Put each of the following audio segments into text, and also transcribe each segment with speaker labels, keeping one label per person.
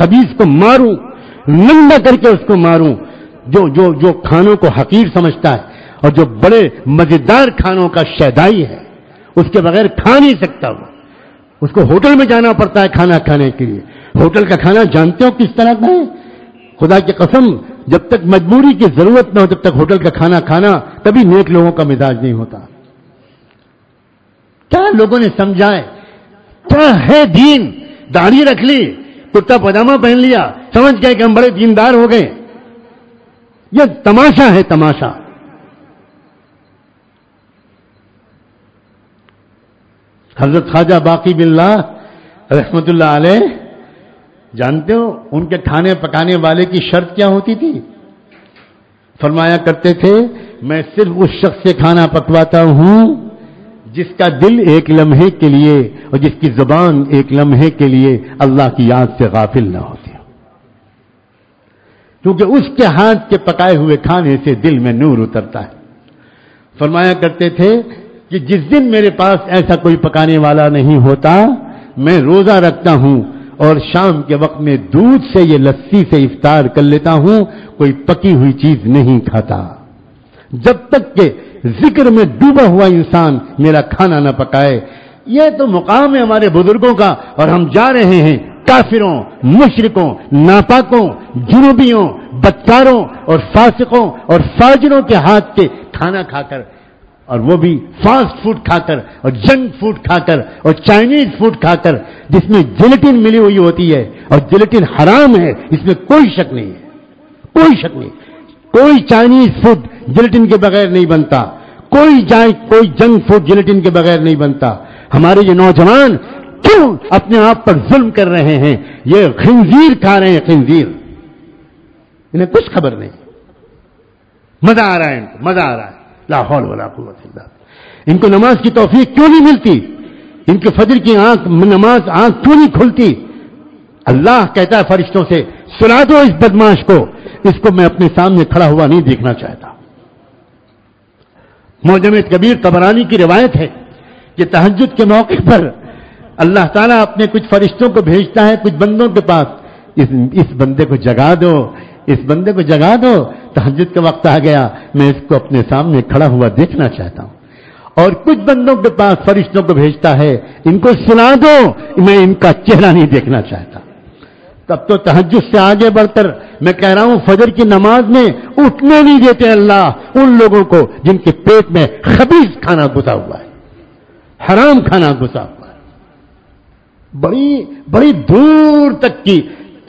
Speaker 1: خبیث کو ماروں، ننگا کر کے اس کو ماروں، جو کھانوں کو حقیر سمجھتا ہے اور جو بڑے مزیدار کھانوں کا شیدائی ہے، اس کے بغیر کھا نہیں سکتا وہ، اس کو ہوٹل میں جانا پڑتا ہے کھانا کھانے کے لیے۔ ہوٹل کا کھانا جانتے ہو کس طرح کا ہے؟ خدا کی قسم، جب تک مجبوری کی ضرورت نہ ہو تب تک ہوٹل کا کھانا کھانا کبھی نیک لوگوں کا مزاج نہیں ہوتا۔ کیا لوگوں نے سمجھا ہے؟ کیا ہے دین؟ داڑھی رکھ لی، کرتا پاجامہ پہن لیا، سمجھ گئے کہ ہم بڑے دیندار ہو گئے۔ یہ تماشا ہے، تماشا۔ حضرت خواجہ باقی باللہ رحمت اللہ علیہ، جانتے ہو ان کے کھانے پکانے والے کی شرط کیا ہوتی تھی؟ فرمایا کرتے تھے، میں صرف اس شخص سے کھانا پکواتا ہوں جس کا دل ایک لمحے کے لیے اور جس کی زبان ایک لمحے کے لیے اللہ کی یاد سے غافل نہ ہوتی، کیونکہ اس کے ہاتھ کے پکائے ہوئے کھانے سے دل میں نور اترتا ہے۔ فرمایا کرتے تھے کہ جس دن میرے پاس ایسا کوئی پکانے والا نہیں ہوتا، میں روزہ رکھتا ہوں اور شام کے وقت میں دودھ سے یہ لسی سے افطار کر لیتا ہوں، کوئی پکی ہوئی چیز نہیں کھاتا، جب تک کہ ذکر میں ڈوبا ہوا انسان میرا کھانا نہ پکائے۔ یہ تو مقام ہے ہمارے بزرگوں کا، اور ہم جا رہے ہیں کافروں، مشرکوں، ناپاکوں، جنوبیوں، بدکاروں اور فاسقوں اور فاجروں کے ہاتھ کے کھانا کھا کر، اور وہ بھی فاسٹ فوڈ کھا کر اور جنک فوڈ کھا کر اور چائنیز فوڈ کھا کر، جس میں جیلیٹن ملی ہوئی ہوتی ہے، اور جیلیٹن حرام ہے، اس میں کوئی شک نہیں ہے، کوئی شک نہیں۔ کوئی چائنیز فوڈ جیلیٹن کے بغیر نہیں بنتا، کوئی جنک فوڈ جیلیٹن کے بغیر نہیں بنتا۔ ہمارے یہ نوجوان کیوں اپنے آپ پر ظلم کر رہے ہیں؟ یہ خنزیر کھا رہے ہیں، خنزیر، انہیں کچھ خبر نہیں۔ مزہ آ رہا ہے، ان کو مزہ آ رہا ہے، لا حول ولا قوت الا باللہ۔ ان کو نماز کی توفیق کیوں نہیں ملتی؟ ان کے فجر کی نماز آنکھ کیوں نہیں کھلتی؟ اللہ کہتا ہے فرشتوں سے، سلا دو اس بدماش کو، اس کو میں اپنے سامنے کھڑا ہوا نہیں دیکھنا چاہتا۔ معجم کبیر طبرانی کی روایت ہے کہ تہجد کے موقع پر اللہ تعالیٰ اپنے کچھ فرشتوں کو بھیجتا ہے کچھ بندوں کے پاس، اس بندے کو جگا دو، اس بندے کو جگا دو، تہجد کا وقت آ گیا، میں اس کو اپنے سامنے کھڑا ہوا دیکھنا چاہتا ہوں۔ اور کچھ بندوں کے پاس فرشتوں کو بھیجتا ہے، ان کو سنا دو، میں ان کا چہرہ نہیں دیکھنا چاہتا۔ تب تو تہجد سے آگے بڑھ کر میں کہہ رہا ہوں، فجر کی نماز میں اٹھنے نہیں دیتے اللہ ان لوگوں کو جن کے پیٹ میں خبیث کھانا گھسا ہوا ہے، حرام کھانا گھسا ہوا ہے۔ بڑی دور تک کی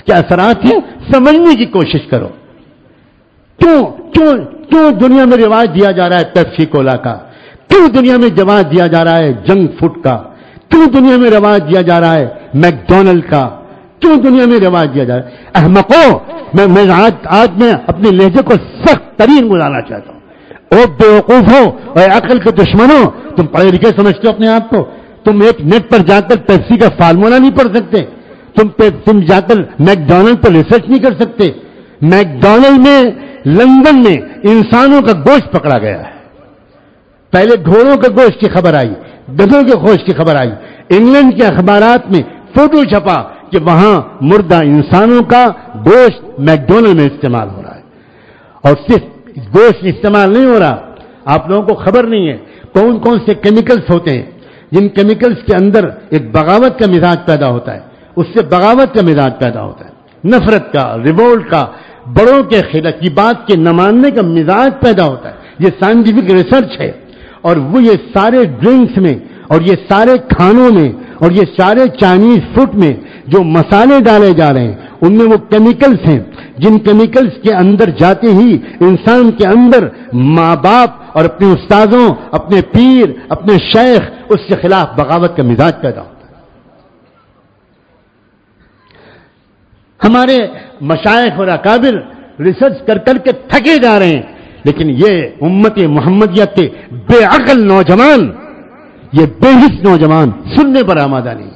Speaker 1: کیا اثرات ہیں، سمجھنے کی کوشش کرو۔ کیوں دنیا میں رواج دیا جا رہا ہے پیپسی کولا کا؟ کیوں دنیا میں رواج دیا جا رہا ہے جنک فوڈ کا؟ کیوں دنیا میں رواج دیا جا رہا ہے میکڈونلڈ کا؟ کیوں دنیا میں رواج دیا جا رہا ہے؟ احمقوں، میں آج میں اپنے لہجے کو سخت ترین گزارنا چاہتا ہوں۔ او بیوقوفوں اور عقل کے دشمنوں، تم پڑھے لکھے سمجھتے ہو اپنے آپ کو؟ تم ایک نیٹ پر جا کر پیپسی کا فارمولا نہیں پڑھ سکتے؟ تم جا کر میکڈونلڈ پر ریسرچ نہیں کر سکتے؟ میکڈونلڈ میں لندن میں انسانوں کا گوشت پکڑا گیا ہے، پہلے گھوڑوں کے گوشت کی خبر آئی، گدھوں کے گوشت کی خبر آئی، انگلینڈ کے اخبارات میں فوٹو چھپا کہ وہاں مردہ انسانوں کا گوشت میکڈونلڈ میں استعمال ہو رہا ہے۔ اور صرف گوشت استعمال نہیں ہو رہا، آپ لوگوں کو خبر نہیں ہے کون کون سے کیمیکلز ہوتے ہیں، جن کیمیکلز کے اندر ایک بغاوت کا مزاج پیدا ہوتا ہے، اس سے بغاوت کا مزاج پیدا ہوتا ہے، نفرت کا، ریوولٹ کا، بڑوں کے خلاف کی بات کے نہ ماننے کا مزاج پیدا ہوتا ہے۔ یہ سائنٹیفک ریسرچ ہے، اور وہ یہ سارے ڈرنکس میں اور یہ سارے کھانوں میں اور یہ سارے چائنیز فوڈ میں جو مسالے ڈالے جا رہے ہیں، ان میں وہ کیمیکلز ہیں جن کیمیکلز کے اندر جاتے ہی انسان کے اندر ماں باپ اور اپنے استادوں، اپنے پیر، اپنے شیخ، اس کے خلاف بغاوت کا مزاج پیدا ہوتا ہے۔ ہمارے مشائخ اور اکابر ریسرچ کر کر کے تھکے جا رہے ہیں، لیکن یہ امت محمدیت کے بے عقل نوجوان، یہ بے حس نوجوان سننے پر آمادہ نہیں۔